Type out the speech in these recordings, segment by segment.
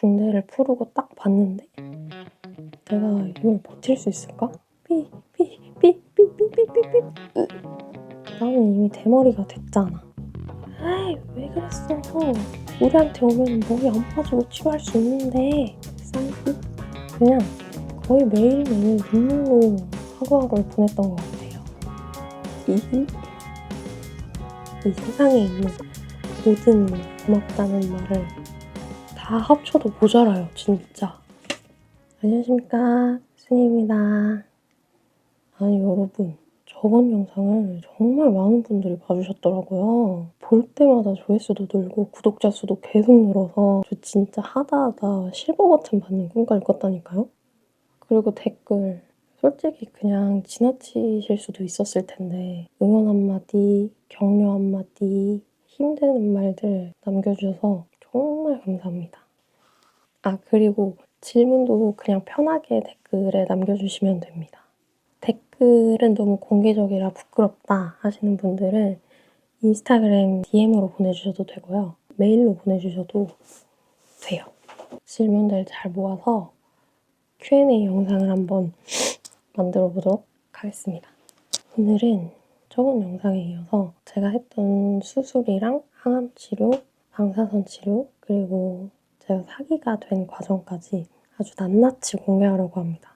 붕대를 풀고 딱 봤는데 내가 이걸 버틸 수 있을까? 삐삐삐삐삐삐삐삐 나는 이미 대머리가 됐잖아. 에이 왜 그랬어? 우리한테 오면 머리 안 빠지고 치료할 수 있는데 사이비? 그냥 거의 매일매일 눈물로 하루하루를 보냈던 것 같아요. 이 세상에 있는 모든 고맙다는 말을 다 합쳐도 모자라요, 진짜. 안녕하십니까, 순이입니다. 아니 여러분, 저번 영상을 정말 많은 분들이 봐주셨더라고요. 볼 때마다 조회수도 늘고 구독자 수도 계속 늘어서 저 진짜 하다하다 실버 버튼 받는 꿈까지 꿨다니까요. 그리고 댓글 솔직히 그냥 지나치실 수도 있었을 텐데 응원 한마디, 격려 한마디, 힘드는 말들 남겨주셔서 정말 감사합니다. 아 그리고 질문도 그냥 편하게 댓글에 남겨주시면 됩니다. 댓글은 너무 공개적이라 부끄럽다 하시는 분들은 인스타그램 DM으로 보내주셔도 되고요. 메일로 보내주셔도 돼요. 질문들 잘 모아서 Q&A 영상을 한번 만들어 보도록 하겠습니다. 오늘은 저번 영상에 이어서 제가 했던 수술이랑 항암 치료, 방사선 치료, 그리고 제가 사기가 된 과정까지 아주 낱낱이 공개하려고 합니다.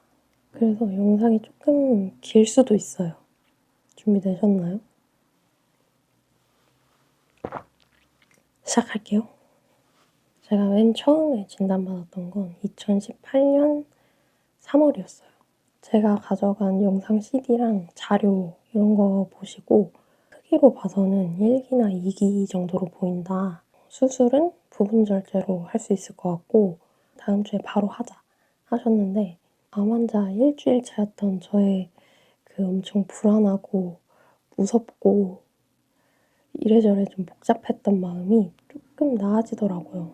그래서 영상이 조금 길 수도 있어요. 준비되셨나요? 시작할게요. 제가 맨 처음에 진단받았던 건 2018년 3월이었어요. 제가 가져간 영상 CD랑 자료 이런 거 보시고 크기로 봐서는 1기나 2기 정도로 보인다. 수술은 부분절제로 할 수 있을 것 같고 다음 주에 바로 하자 하셨는데 암 환자 일주일 차였던 저의 그 엄청 불안하고 무섭고 이래저래 좀 복잡했던 마음이 조금 나아지더라고요.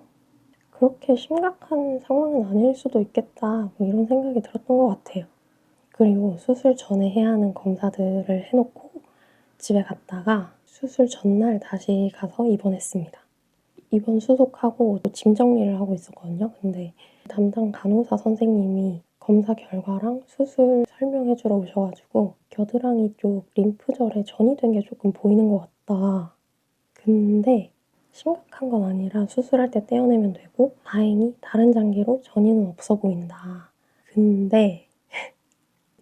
그렇게 심각한 상황은 아닐 수도 있겠다 뭐 이런 생각이 들었던 것 같아요. 그리고 수술 전에 해야 하는 검사들을 해놓고 집에 갔다가 수술 전날 다시 가서 입원했습니다. 입원 수속하고 짐 정리를 하고 있었거든요. 근데 담당 간호사 선생님이 검사 결과랑 수술 설명해주러 오셔가지고 겨드랑이 쪽 림프절에 전이 된 게 조금 보이는 것 같다. 근데 심각한 건 아니라 수술할 때 떼어내면 되고 다행히 다른 장기로 전이는 없어 보인다. 근데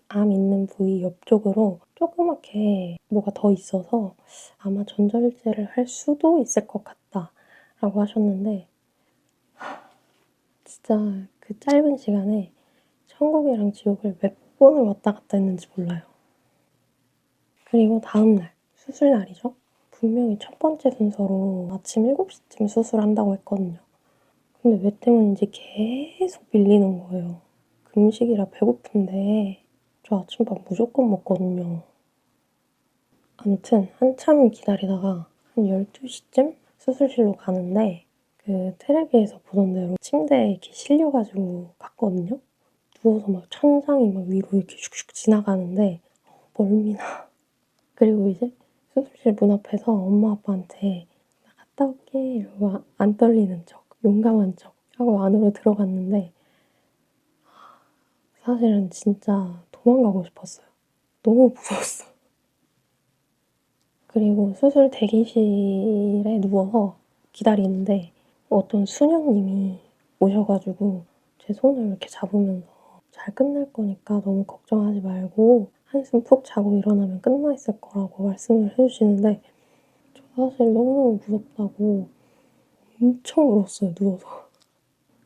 암 있는 부위 옆쪽으로 조그맣게 뭐가 더 있어서 아마 전절제를 할 수도 있을 것 같다 라고 하셨는데 진짜 그 짧은 시간에 천국이랑 지옥을 몇 번을 왔다 갔다 했는지 몰라요. 그리고 다음날 수술 날이죠. 분명히 첫 번째 순서로 아침 7시쯤 수술한다고 했거든요. 근데 왜 때문인지 계속 밀리는 거예요. 금식이라 배고픈데 저 아침밥 무조건 먹거든요. 아무튼 한참 기다리다가 한 12시쯤 수술실로 가는데 그 텔레비에서 보던 대로 침대에 이렇게 실려가지고 갔거든요. 누워서 막 천장이 막 위로 이렇게 슉슉 지나가는데 멀미나. 그리고 이제 수술실 문 앞에서 엄마 아빠한테 나 갔다 올게 이러고 안 떨리는 척, 용감한 척 하고 안으로 들어갔는데 사실은 진짜 도망가고 싶었어요. 너무 무서웠어. 그리고 수술 대기실에 누워서 기다리는데 어떤 수녀님이 오셔가지고 제 손을 이렇게 잡으면서 잘 끝날 거니까 너무 걱정하지 말고 한숨 푹 자고 일어나면 끝나 있을 거라고 말씀을 해주시는데 저 사실 너무너무 무섭다고 엄청 울었어요, 누워서.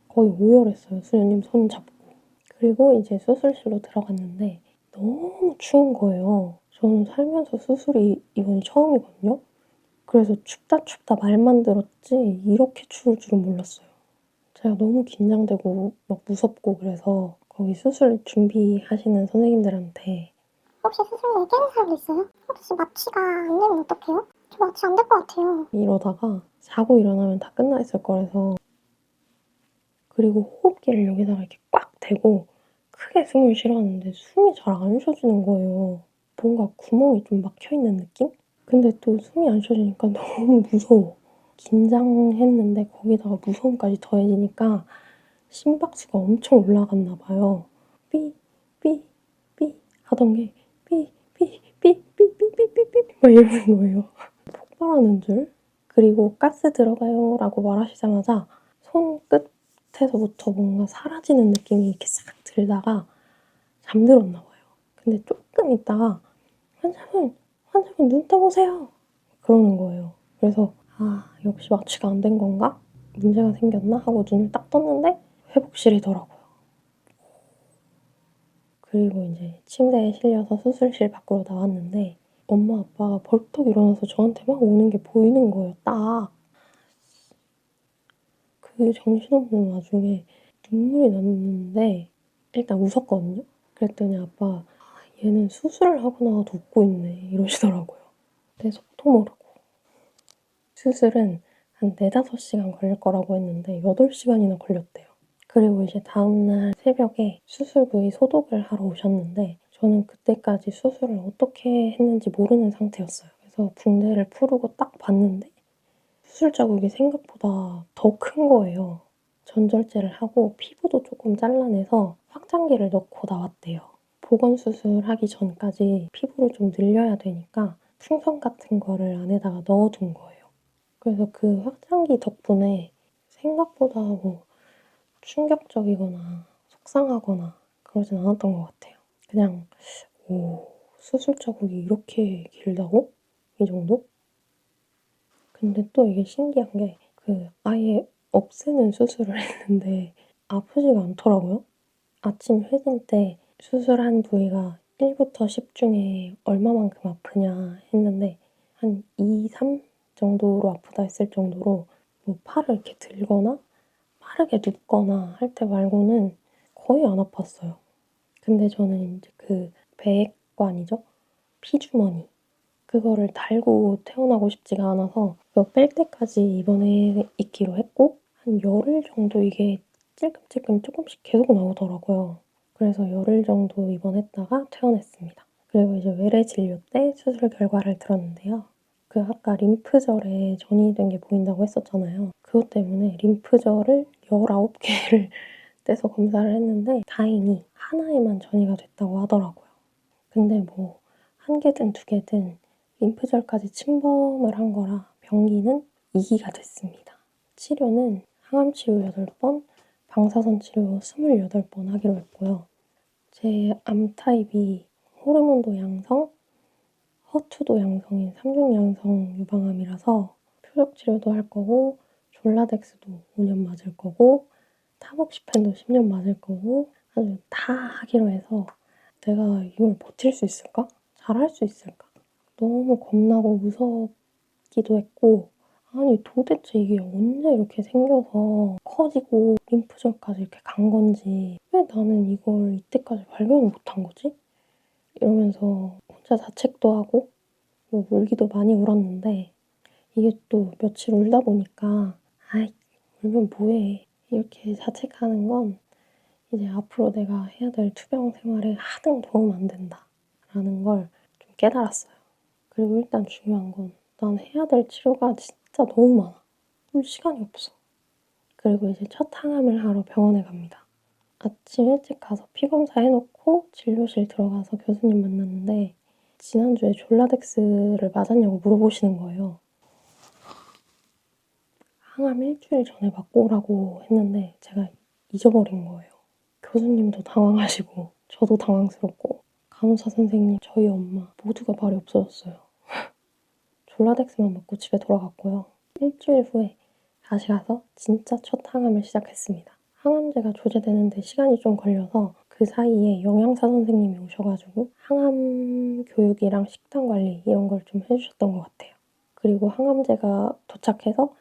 거의 오열했어요, 수녀님 손 잡고. 그리고 이제 수술실로 들어갔는데 너무 추운 거예요. 저는 살면서 수술이 이번이 처음이거든요. 그래서 춥다 춥다 말만 들었지 이렇게 추울 줄은 몰랐어요. 제가 너무 긴장되고 막 무섭고 그래서 거기 수술 준비하시는 선생님들한테 혹시 수술에 깨는 사람도 있어요? 혹시 마취가 안 되면 어떡해요? 저 마취 안 될 것 같아요. 이러다가 자고 일어나면 다 끝나 있을 거라서 그리고 호흡기를 여기다가 이렇게 꽉 대고 크게 숨을 쉬려는데 숨이 잘 안 쉬어지는 거예요. 뭔가 구멍이 좀 막혀있는 느낌? 근데 또 숨이 안 쉬어지니까 너무 무서워. 긴장했는데 거기다가 무서움까지 더해지니까 심박수가 엄청 올라갔나 봐요. 삐, 삐, 삐 하던 게 삐, 삐, 삐, 삐, 삐, 삐, 삐, 삐 막 이러는 거예요. 폭발하는 줄. 그리고 가스 들어가요 라고 말하시자마자 손끝에서부터 뭔가 사라지는 느낌이 이렇게 싹 들다가 잠들었나 봐요. 근데 조금 있다가 환자분 눈 떠보세요 그러는 거예요. 그래서 역시 마취가 안 된 건가? 문제가 생겼나? 하고 눈을 딱 떴는데 회복실이더라고요. 그리고 이제 침대에 실려서 수술실 밖으로 나왔는데 엄마 아빠가 벌떡 일어나서 저한테 막 오는 게 보이는 거예요. 딱. 그 정신없는 와중에 눈물이 났는데 일단 웃었거든요. 그랬더니 아빠가 얘는 수술을 하고 나와도 웃고 있네 이러시더라고요. 내 속도 모르고. 수술은 한 4-5시간 걸릴 거라고 했는데 8시간이나 걸렸대요. 그리고 이제 다음날 새벽에 수술 부위 소독을 하러 오셨는데 저는 그때까지 수술을 어떻게 했는지 모르는 상태였어요. 그래서 붕대를 풀고 딱 봤는데 수술 자국이 생각보다 더 큰 거예요. 전절제를 하고 피부도 조금 잘라내서 확장기를 넣고 나왔대요. 보건 수술하기 전까지 피부를 좀 늘려야 되니까 풍선 같은 거를 안에다가 넣어둔 거예요. 그래서 그 확장기 덕분에 생각보다 뭐 충격적이거나 속상하거나 그러진 않았던 것 같아요. 그냥 수술 자국이 이렇게 길다고? 이 정도? 근데 또 이게 신기한 게 아예 없애는 수술을 했는데 아프지가 않더라고요. 아침 회진 때 수술한 부위가 1부터 10 중에 얼마만큼 아프냐 했는데 한 2, 3 정도로 아프다 했을 정도로 뭐 팔을 이렇게 들거나 빠르게 눕거나 할 때 말고는 거의 안 아팠어요. 근데 저는 이제 그 배액관이죠? 피주머니. 그거를 달고 태어나고 싶지가 않아서 그거 뺄 때까지 입원해 있기로 했고 한 열흘 정도 이게 찔끔찔끔 조금씩 계속 나오더라고요. 그래서 열흘 정도 입원했다가 퇴원했습니다. 그리고 이제 외래 진료 때 수술 결과를 들었는데요. 그 아까 림프절에 전이 된 게 보인다고 했었잖아요. 그것 때문에 림프절을 19개를 떼서 검사를 했는데 다행히 하나에만 전이가 됐다고 하더라고요. 근데 뭐 1개든 2개든 림프절까지 침범을 한 거라 병기는 2기가 됐습니다. 치료는 항암 치료 8번, 방사선 치료 28번 하기로 했고요. 제 암 타입이 호르몬도 양성, 허투도 양성인 3중 양성 유방암이라서 표적 치료도 할 거고 졸라덱스도 5년 맞을 거고 타복시펜도 10년 맞을 거고 아주 다 하기로 해서 내가 이걸 버틸 수 있을까? 잘할 수 있을까? 너무 겁나고 무섭기도 했고 아니 도대체 이게 언제 이렇게 생겨서 커지고 림프절까지 이렇게 간 건지 왜 나는 이걸 이때까지 발견을 못한 거지? 이러면서 혼자 자책도 하고 뭐 울기도 많이 울었는데 이게 또 며칠 울다 보니까 아이 울면 뭐해 이렇게 자책하는 건 이제 앞으로 내가 해야 될 투병 생활에 하등 도움 안 된다라는 걸 좀 깨달았어요. 그리고 일단 중요한 건 난 해야 될 치료가 진짜 너무 많아. 볼 시간이 없어. 그리고 이제 첫 항암을 하러 병원에 갑니다. 아침 일찍 가서 피 검사 해놓고 진료실 들어가서 교수님 만났는데 지난주에 졸라덱스를 맞았냐고 물어보시는 거예요. 항암 일주일 전에 맞고 오라고 했는데 제가 잊어버린 거예요. 교수님도 당황하시고 저도 당황스럽고 간호사 선생님, 저희 엄마 모두가 말이 없어졌어요. 졸라덱스만 맞고 집에 돌아갔고요. 일주일 후에 다시 가서 진짜 첫 항암을 시작했습니다. 항암제가 조제되는데 시간이 좀 걸려서 그 사이에 영양사 선생님이 오셔가지고 항암 교육이랑 식단 관리 이런 걸 좀 해주셨던 것 같아요. 그리고 항암제가 도착해서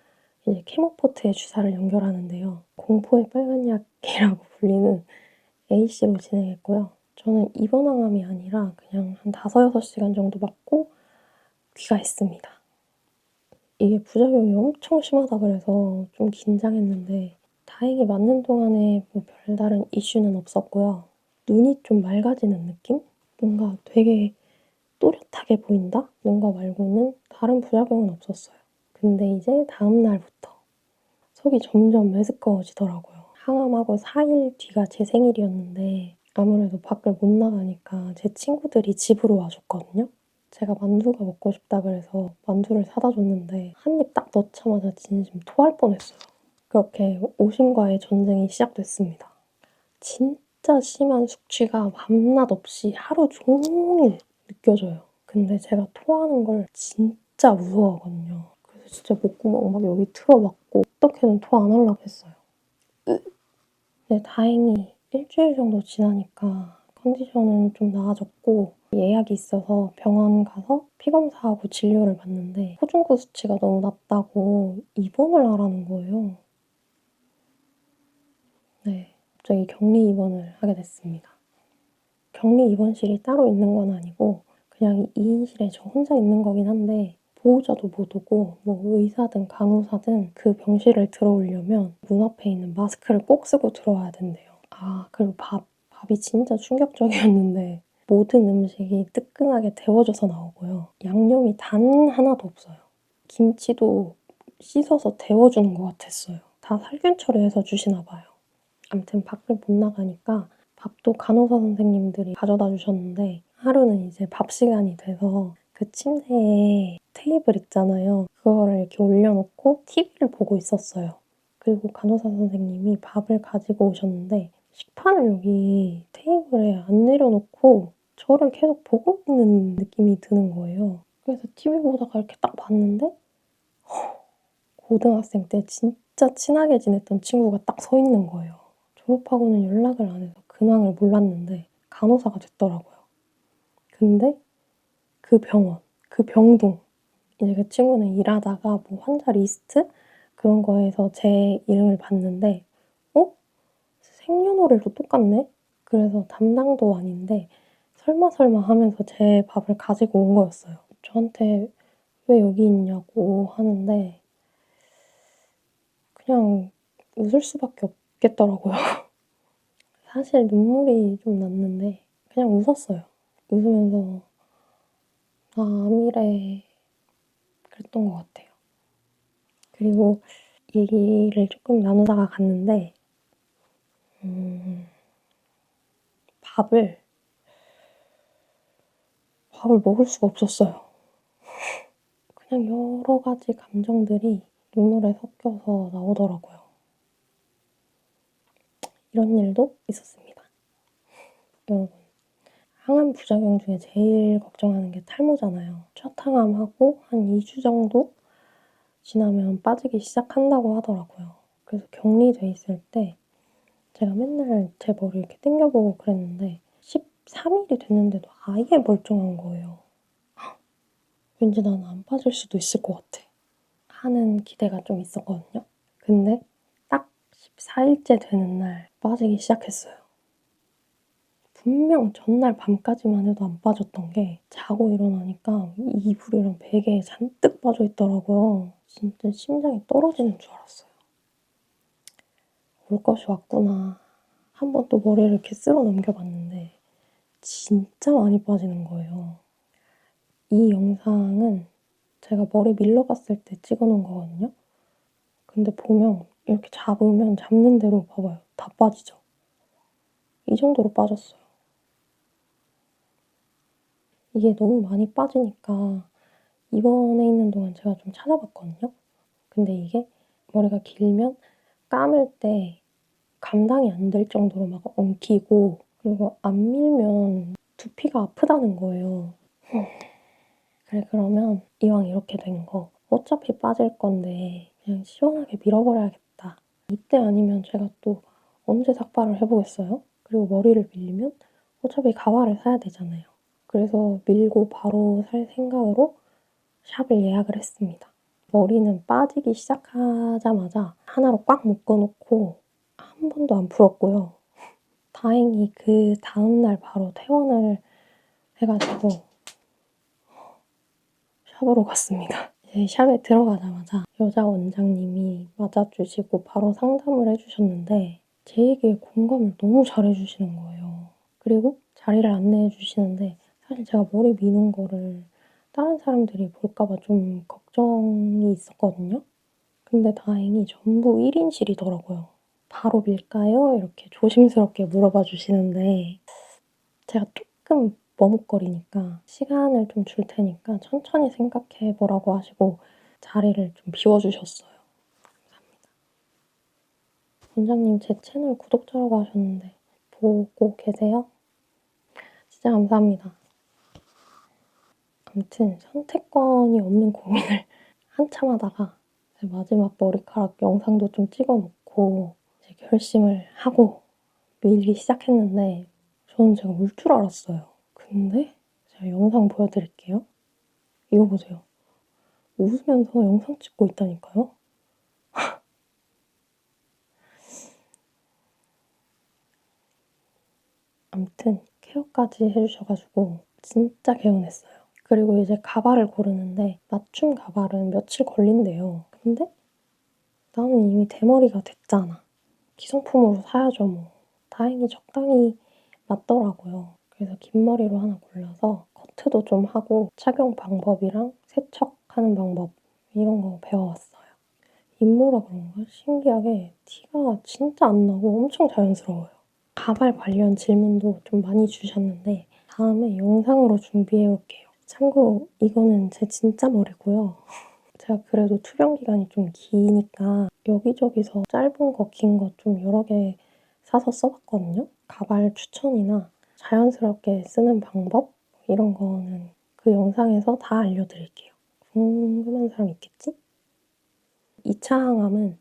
이제 케모포트에 주사를 연결하는데요. 공포의 빨간 약이라고 불리는 A씨로 진행했고요. 저는 입원 항암이 아니라 그냥 한 5-6시간 정도 맞고 귀가했습니다. 이게 부작용이 엄청 심하다 그래서 좀 긴장했는데 다행히 맞는 동안에 뭐 별다른 이슈는 없었고요. 눈이 좀 맑아지는 느낌? 뭔가 되게 또렷하게 보인다는 거 말고는 다른 부작용은 없었어요. 근데 이제 다음 날부터 속이 점점 메스꺼워지더라고요. 항암하고 4일 뒤가 제 생일이었는데 아무래도 밖을 못 나가니까 제 친구들이 집으로 와줬거든요. 제가 만두가 먹고 싶다 그래서 만두를 사다 줬는데 한 입 딱 넣자마자 진심 토할 뻔했어요. 그렇게 오심과의 전쟁이 시작됐습니다. 진짜 심한 숙취가 밤낮 없이 하루 종일 느껴져요. 근데 제가 토하는 걸 진짜 무서워하거든요. 그래서 진짜 목구멍 막 여기 틀어막고 어떻게든 토 안 하려고 했어요. 근데 다행히 일주일 정도 지나니까 컨디션은 좀 나아졌고 예약이 있어서 병원 가서 피 검사하고 진료를 받는데 포중구 수치가 너무 낮다고 입원을 하라는 거예요. 네, 갑자기 격리 입원을 하게 됐습니다. 격리 입원실이 따로 있는 건 아니고 그냥 2인실에 저 혼자 있는 거긴 한데 보호자도 못 오고 뭐 의사든 간호사든 그 병실을 들어오려면 문 앞에 있는 마스크를 꼭 쓰고 들어와야 된대요. 아, 그리고 밥이 진짜 충격적이었는데 모든 음식이 뜨끈하게 데워져서 나오고요. 양념이 단 하나도 없어요. 김치도 씻어서 데워주는 것 같았어요. 다 살균 처리해서 주시나 봐요. 아무튼 밖을 못 나가니까 밥도 간호사 선생님들이 가져다 주셨는데 하루는 이제 밥 시간이 돼서 그 침대에 테이블 있잖아요. 그거를 이렇게 올려놓고 TV를 보고 있었어요. 그리고 간호사 선생님이 밥을 가지고 오셨는데 식판을 여기 테이블에 안 내려놓고 저를 계속 보고 있는 느낌이 드는 거예요. 그래서 TV 보다가 이렇게 딱 봤는데 고등학생 때 진짜 친하게 지냈던 친구가 딱 서 있는 거예요. 졸업하고는 연락을 안 해서 근황을 몰랐는데 간호사가 됐더라고요. 근데 그 병원, 그 병동, 이제 그 친구는 일하다가 뭐 환자 리스트 그런 거에서 제 이름을 봤는데 어? 생년월일도 똑같네? 그래서 담당도 아닌데 설마 하면서 제 밥을 가지고 온 거였어요. 저한테 왜 여기 있냐고 하는데 그냥 웃을 수밖에 없겠더라고요. 사실 눈물이 좀 났는데 그냥 웃었어요. 웃으면서 아, 암이래 그랬던 것 같아요. 그리고 얘기를 조금 나누다가 갔는데 밥을 먹을 수가 없었어요. 그냥 여러 가지 감정들이 눈물에 섞여서 나오더라고요. 이런 일도 있었습니다. 여러분, 항암 부작용 중에 제일 걱정하는 게 탈모잖아요. 첫 항암하고 한 2주 정도 지나면 빠지기 시작한다고 하더라고요. 그래서 격리돼 있을 때 제가 맨날 제 머리 이렇게 당겨보고 그랬는데 13일이 됐는데도 아예 멀쩡한 거예요. 왠지 나는 안 빠질 수도 있을 것 같아 하는 기대가 좀 있었거든요. 근데 딱 14일째 되는 날 빠지기 시작했어요. 분명 전날 밤까지만 해도 안 빠졌던 게 자고 일어나니까 이불이랑 베개에 잔뜩 빠져 있더라고요. 진짜 심장이 떨어지는 줄 알았어요. 올 것이 왔구나. 한 번 또 머리를 이렇게 쓸어 넘겨봤는데 진짜 많이 빠지는 거예요. 이 영상은 제가 머리 밀러갔을 때 찍어놓은 거거든요. 근데 보면 이렇게 잡으면 잡는 대로 봐봐요. 다 빠지죠? 이 정도로 빠졌어요. 이게 너무 많이 빠지니까 입원해 있는 동안 제가 좀 찾아봤거든요. 근데 이게 머리가 길면 감을 때 감당이 안 될 정도로 막 엉키고 그리고 안 밀면 두피가 아프다는 거예요. 그래 그러면 이왕 이렇게 된 거 어차피 빠질 건데 그냥 시원하게 밀어버려야겠다. 이때 아니면 제가 또 언제 삭발을 해보겠어요? 그리고 머리를 밀리면 어차피 가발을 사야 되잖아요. 그래서 밀고 바로 살 생각으로 샵을 예약을 했습니다. 머리는 빠지기 시작하자마자 하나로 꽉 묶어놓고 한 번도 안 풀었고요. 다행히 그 다음날 바로 퇴원을 해가지고 샵으로 갔습니다. 이제 샵에 들어가자마자 여자 원장님이 맞아주시고 바로 상담을 해주셨는데 제 얘기에 공감을 너무 잘해주시는 거예요. 그리고 자리를 안내해 주시는데 사실 제가 머리 미는 거를 다른 사람들이 볼까봐 좀 걱정이 있었거든요. 근데 다행히 전부 1인실이더라고요. 바로 밀까요? 이렇게 조심스럽게 물어봐 주시는데 제가 조금 머뭇거리니까 시간을 좀 줄 테니까 천천히 생각해 보라고 하시고 자리를 좀 비워주셨어요. 감사합니다. 원장님 제 채널 구독자라고 하셨는데 보고 계세요? 진짜 감사합니다. 아무튼 선택권이 없는 고민을 한참 하다가 마지막 머리카락 영상도 좀 찍어놓고 이제 결심을 하고 밀기 시작했는데 저는 제가 울 줄 알았어요. 근데 제가 영상 보여드릴게요. 이거 보세요. 웃으면서 영상 찍고 있다니까요? 아무튼 케어까지 해주셔가지고 진짜 개운했어요. 그리고 이제 가발을 고르는데 맞춤 가발은 며칠 걸린대요. 근데 나는 이미 대머리가 됐잖아. 기성품으로 사야죠 뭐. 다행히 적당히 맞더라고요. 그래서 긴 머리로 하나 골라서 커트도 좀 하고 착용 방법이랑 세척하는 방법 이런 거 배워왔어요. 인모라 그런가? 신기하게 티가 진짜 안 나고 엄청 자연스러워요. 가발 관련 질문도 좀 많이 주셨는데 다음에 영상으로 준비해 올게요. 참고로 이거는 제 진짜 머리고요. 제가 그래도 투병 기간이 좀 기니까 여기저기서 짧은 거, 긴 거 좀 여러 개 사서 써봤거든요. 가발 추천이나 자연스럽게 쓰는 방법 이런 거는 그 영상에서 다 알려드릴게요. 궁금한 사람 있겠지? 2차 항암은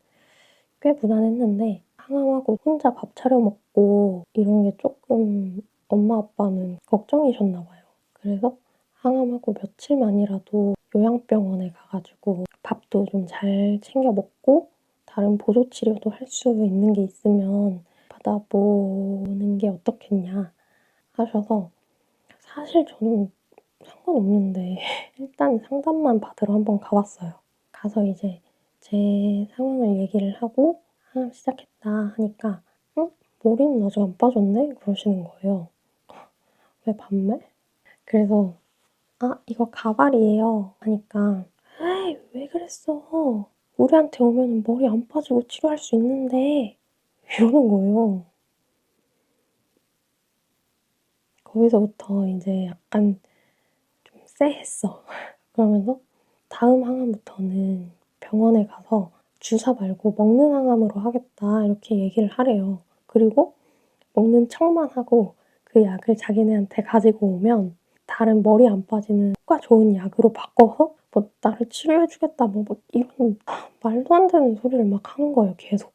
꽤 무난했는데 항암하고 혼자 밥 차려 먹고 이런 게 조금 엄마 아빠는 걱정이셨나 봐요. 그래서 항암하고 며칠만이라도 요양병원에 가가지고 밥도 좀 잘 챙겨 먹고 다른 보조 치료도 할 수 있는 게 있으면 받아보는 게 어떻겠냐 하셔서 사실 저는 상관없는데 일단 상담만 받으러 한번 가봤어요. 가서 이제 제 상황을 얘기를 하고 항암 시작했다 하니까 응? 머리는 아직 안 빠졌네? 그러시는 거예요. 왜 반말? 그래서 아 이거 가발이에요 하니까 에이 왜 그랬어? 우리한테 오면 머리 안 빠지고 치료할 수 있는데 이러는 거예요. 거기서부터 이제 약간 좀 쎄했어. 그러면서 다음 항암부터는 병원에 가서 주사 말고 먹는 항암으로 하겠다 이렇게 얘기를 하래요. 그리고 먹는 척만 하고 그 약을 자기네한테 가지고 오면 다른 머리 안 빠지는 효과 좋은 약으로 바꿔서 뭐 나를 치료해주겠다 뭐 이런 말도 안 되는 소리를 막 하는 거예요 계속.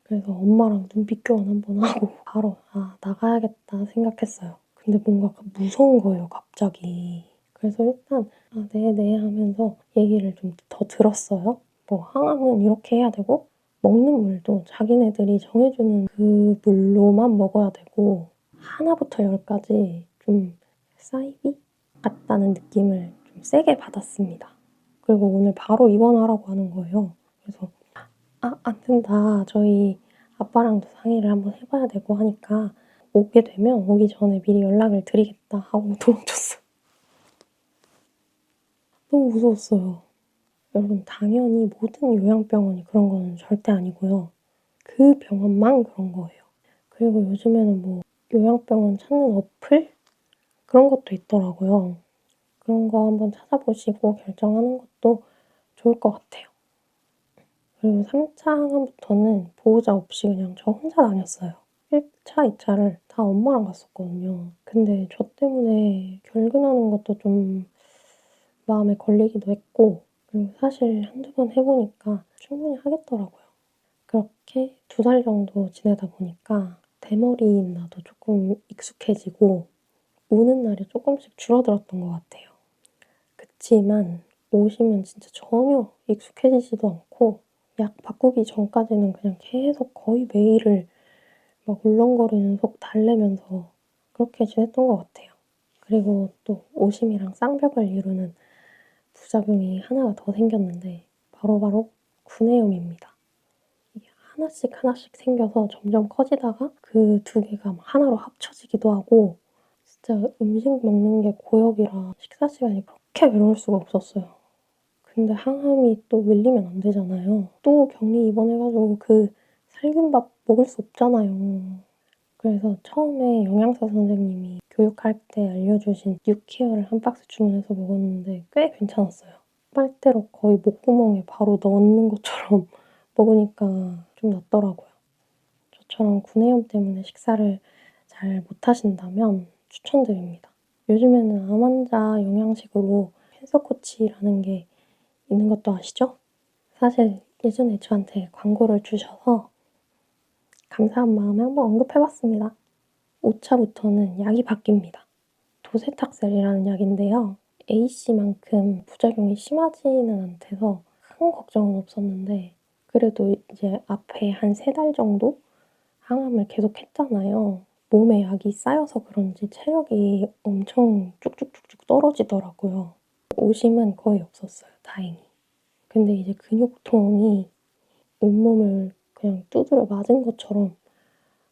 그래서 엄마랑 눈빛 교환 한번 하고 바로 아 나가야겠다 생각했어요. 근데 뭔가 무서운 거예요 갑자기. 그래서 일단 아 네네 하면서 얘기를 좀 더 들었어요. 뭐 항암은 이렇게 해야 되고 먹는 물도 자기네들이 정해주는 그 물로만 먹어야 되고 하나부터 열까지 좀 사이비 같다는 느낌을 좀 세게 받았습니다. 그리고 오늘 바로 입원하라고 하는 거예요. 그래서 아, 안 된다. 저희 아빠랑도 상의를 한번 해봐야 되고 하니까 오게 되면 오기 전에 미리 연락을 드리겠다 하고 도망쳤어. 너무 무서웠어요. 여러분, 당연히 모든 요양병원이 그런 건 절대 아니고요. 그 병원만 그런 거예요. 그리고 요즘에는 뭐 요양병원 찾는 어플? 그런 것도 있더라고요. 그런 거 한번 찾아보시고 결정하는 것도 좋을 것 같아요. 그리고 3차 항암부터는 보호자 없이 그냥 저 혼자 다녔어요. 1차, 2차를 다 엄마랑 갔었거든요. 근데 저 때문에 결근하는 것도 좀 마음에 걸리기도 했고 그리고 사실 한두 번 해보니까 충분히 하겠더라고요. 그렇게 2달 정도 지내다 보니까 대머리인 나도 조금 익숙해지고 우는 날이 조금씩 줄어들었던 것 같아요. 그치만 오시면 진짜 전혀 익숙해지지도 않고 약 바꾸기 전까지는 그냥 계속 거의 매일을 막 울렁거리는 속 달래면서 그렇게 지냈던 것 같아요. 그리고 또 오심이랑 쌍벽을 이루는 부작용이 하나가 더 생겼는데 바로바로 구내염입니다. 이게 하나씩 하나씩 생겨서 점점 커지다가 그 2개가 막 하나로 합쳐지기도 하고 진짜 음식 먹는 게 고역이라 식사 시간이 그렇게 외로울 수가 없었어요. 근데 항암이 또 밀리면 안 되잖아요. 또 격리 입원해가지고 그 살균밥 먹을 수 없잖아요. 그래서 처음에 영양사 선생님이 교육할 때 알려주신 뉴케어를 한 박스 주문해서 먹었는데 꽤 괜찮았어요. 빨대로 거의 목구멍에 바로 넣는 것처럼 먹으니까 좀 낫더라고요. 저처럼 구내염 때문에 식사를 잘 못하신다면 추천드립니다. 요즘에는 암 환자 영양식으로 캔서코치라는 게 있는 것도 아시죠? 사실 예전에 저한테 광고를 주셔서 감사한 마음에 한번 언급해봤습니다. 5차부터는 약이 바뀝니다. 도세탁셀이라는 약인데요. A씨만큼 부작용이 심하지는 않대서 큰 걱정은 없었는데 그래도 이제 앞에 한 3달 정도 항암을 계속 했잖아요. 몸에 약이 쌓여서 그런지 체력이 엄청 쭉쭉쭉쭉 떨어지더라고요. 오심은 거의 없었어요, 다행히. 근데 이제 근육통이 온몸을 그냥 두드려 맞은 것처럼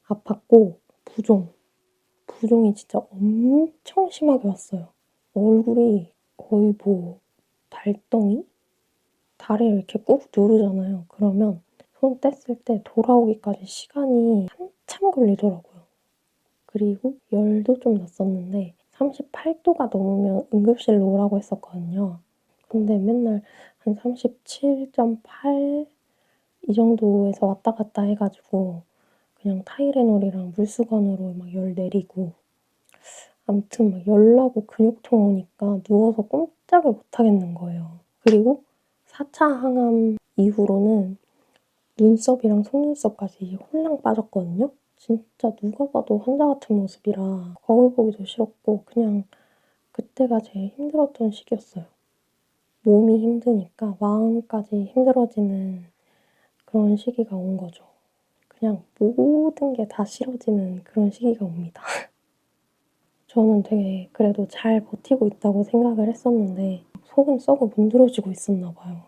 아팠고 부종이 진짜 엄청 심하게 왔어요. 얼굴이 거의 뭐 달덩이? 다리를 이렇게 꾹 누르잖아요. 그러면 손 뗐을 때 돌아오기까지 시간이 한참 걸리더라고요. 그리고 열도 좀 났었는데 38도가 넘으면 응급실로 오라고 했었거든요. 근데 맨날 한 37.8 이 정도에서 왔다 갔다 해가지고 그냥 타이레놀이랑 물수건으로 막 열 내리고 아무튼 막 열나고 근육통 오니까 누워서 꼼짝을 못 하겠는 거예요. 그리고 4차 항암 이후로는 눈썹이랑 속눈썹까지 홀랑 빠졌거든요. 진짜 누가 봐도 환자 같은 모습이라 거울 보기도 싫었고 그냥 그때가 제일 힘들었던 시기였어요. 몸이 힘드니까 마음까지 힘들어지는 그런 시기가 온 거죠. 그냥 모든 게 다 싫어지는 그런 시기가 옵니다. 저는 되게 그래도 잘 버티고 있다고 생각을 했었는데 속은 썩어 문드러지고 있었나 봐요.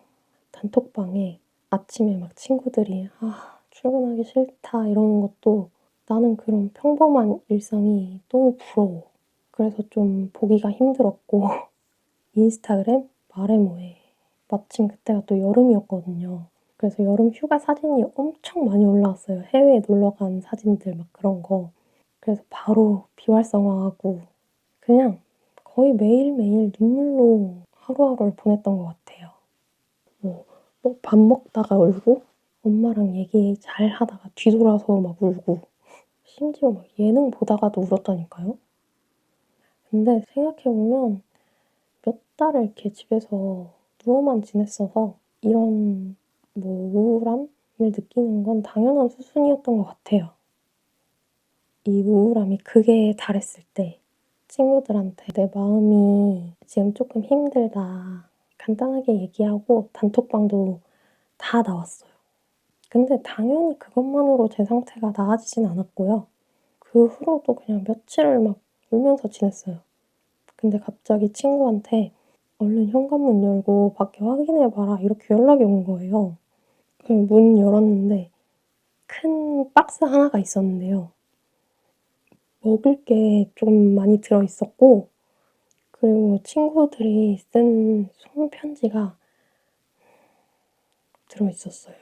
단톡방에 아침에 막 친구들이 출근하기 싫다 이러는 것도 나는 그런 평범한 일상이 너무 부러워. 그래서 좀 보기가 힘들었고 인스타그램 말해 뭐해. 마침 그때가 또 여름이었거든요. 그래서 여름 휴가 사진이 엄청 많이 올라왔어요. 해외에 놀러 간 사진들 막 그런 거. 그래서 바로 비활성화하고 그냥 거의 매일매일 눈물로 하루하루를 보냈던 것 같아요. 뭐 밥 먹다가 울고 엄마랑 얘기 잘 하다가 뒤돌아서 막 울고 심지어 막 예능 보다가도 울었다니까요. 근데 생각해보면 몇 달을 이렇게 집에서 누워만 지냈어서 이런 뭐 우울함을 느끼는 건 당연한 수순이었던 것 같아요. 이 우울함이 극에 달했을 때 친구들한테 내 마음이 지금 조금 힘들다 간단하게 얘기하고 단톡방도 다 나왔어요. 근데 당연히 그것만으로 제 상태가 나아지진 않았고요. 그 후로도 그냥 며칠을 막 울면서 지냈어요. 근데 갑자기 친구한테 얼른 현관문 열고 밖에 확인해봐라 이렇게 연락이 온 거예요. 문 열었는데 큰 박스 하나가 있었는데요. 먹을 게 좀 많이 들어있었고 그리고 친구들이 쓴 손편지가 들어있었어요.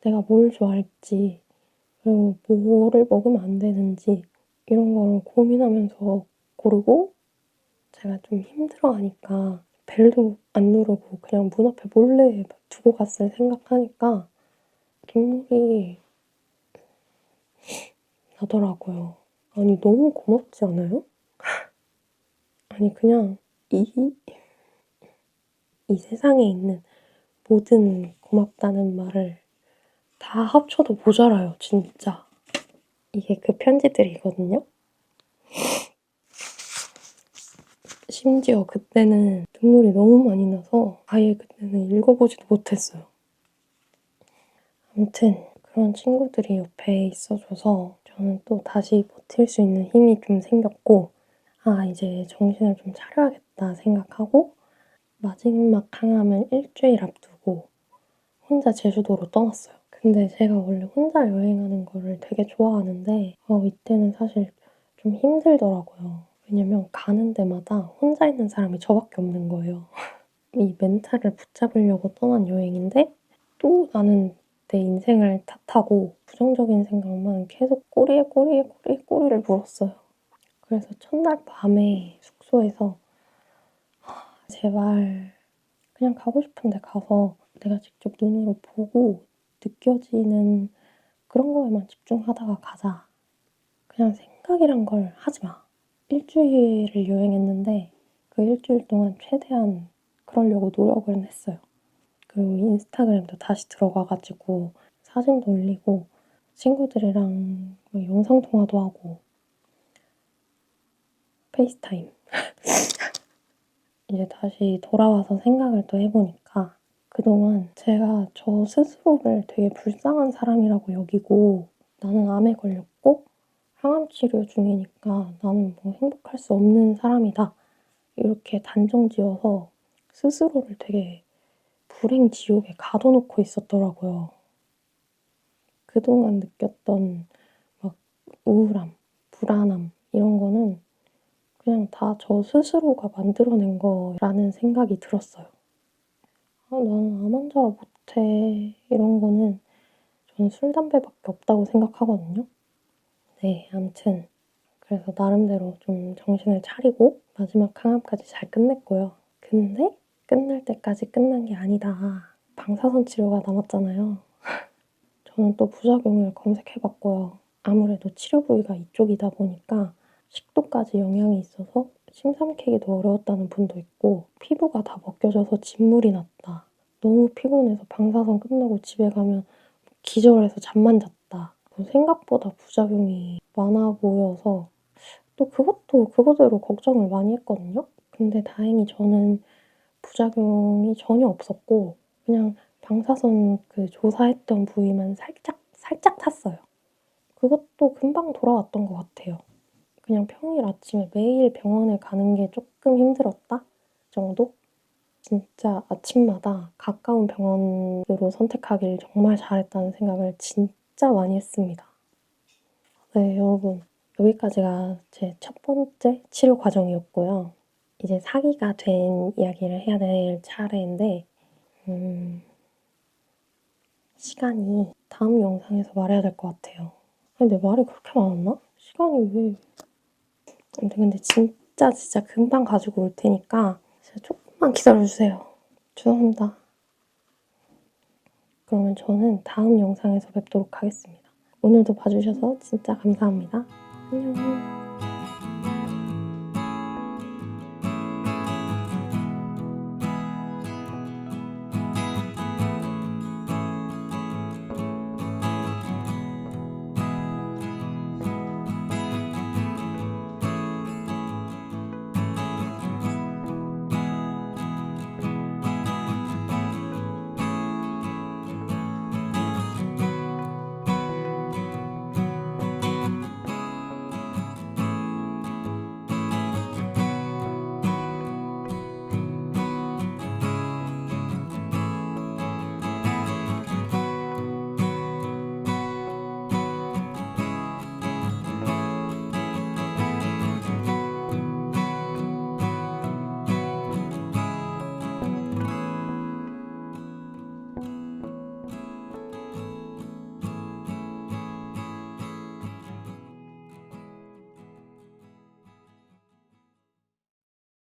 내가 뭘 좋아할지 그리고 뭐를 먹으면 안 되는지 이런 거를 고민하면서 고르고 제가 좀 힘들어하니까 벨도 안 누르고 그냥 문 앞에 몰래 두고 갔을 생각하니까 눈물이 나더라고요. 아니 너무 고맙지 않아요? 아니 그냥 이 세상에 있는 모든 고맙다는 말을 다 합쳐도 모자라요, 진짜. 이게 그 편지들이거든요. 심지어 그때는 눈물이 너무 많이 나서 아예 그때는 읽어보지도 못했어요. 아무튼 그런 친구들이 옆에 있어줘서 저는 또 다시 버틸 수 있는 힘이 좀 생겼고 이제 정신을 좀 차려야겠다 생각하고 마지막 항암을 일주일 앞두고 혼자 제주도로 떠났어요. 근데 제가 원래 혼자 여행하는 거를 되게 좋아하는데 이때는 사실 좀 힘들더라고요. 왜냐면 가는 데마다 혼자 있는 사람이 저밖에 없는 거예요. 이 멘탈을 붙잡으려고 떠난 여행인데 또 나는 내 인생을 탓하고 부정적인 생각만 계속 꼬리를 물었어요. 그래서 첫날 밤에 숙소에서 제발 그냥 가고 싶은데 가서 내가 직접 눈으로 보고 느껴지는 그런 거에만 집중하다가 가자. 그냥 생각이란 걸 하지 마. 일주일을 여행했는데 그 일주일 동안 최대한 그러려고 노력을 했어요. 그리고 인스타그램도 다시 들어가가지고 사진도 올리고 친구들이랑 뭐 영상통화도 하고 페이스타임. 이제 다시 돌아와서 생각을 또 해보니까 그동안 제가 저 스스로를 되게 불쌍한 사람이라고 여기고 나는 암에 걸렸고 항암 치료 중이니까 나는 뭐 행복할 수 없는 사람이다. 이렇게 단정 지어서 스스로를 되게 불행 지옥에 가둬놓고 있었더라고요. 그동안 느꼈던 막 우울함, 불안함 이런 거는 그냥 다 저 스스로가 만들어낸 거라는 생각이 들었어요. 나는 암 환자라 못해. 이런 거는 저는 술, 담배밖에 없다고 생각하거든요. 네, 아무튼 그래서 나름대로 좀 정신을 차리고 마지막 항암까지 잘 끝냈고요. 근데 끝날 때까지 끝난 게 아니다. 방사선 치료가 남았잖아요. 저는 또 부작용을 검색해봤고요. 아무래도 치료 부위가 이쪽이다 보니까 식도까지 영향이 있어서 침 삼키기도 어려웠다는 분도 있고 피부가 다 벗겨져서 진물이 났다. 너무 피곤해서 방사선 끝나고 집에 가면 기절해서 잠만 잤다. 생각보다 부작용이 많아 보여서 또 그것도 그거대로 걱정을 많이 했거든요. 근데 다행히 저는 부작용이 전혀 없었고 그냥 방사선 그 조사했던 부위만 살짝 탔어요. 그것도 금방 돌아왔던 것 같아요. 그냥 평일 아침에 매일 병원에 가는 게 조금 힘들었다 정도? 진짜 아침마다 가까운 병원으로 선택하길 정말 잘했다는 생각을 진짜 많이 했습니다. 네, 여러분. 여기까지가 제 첫 번째 치료 과정이었고요. 이제 사기가 된 이야기를 해야 될 차례인데 시간이 다음 영상에서 말해야 될 것 같아요. 근데 말이 그렇게 많았나? 시간이 왜... 아무튼 근데 진짜 금방 가지고 올 테니까 진짜 조금만 기다려주세요. 죄송합니다. 그러면 저는 다음 영상에서 뵙도록 하겠습니다. 오늘도 봐주셔서 진짜 감사합니다. 안녕.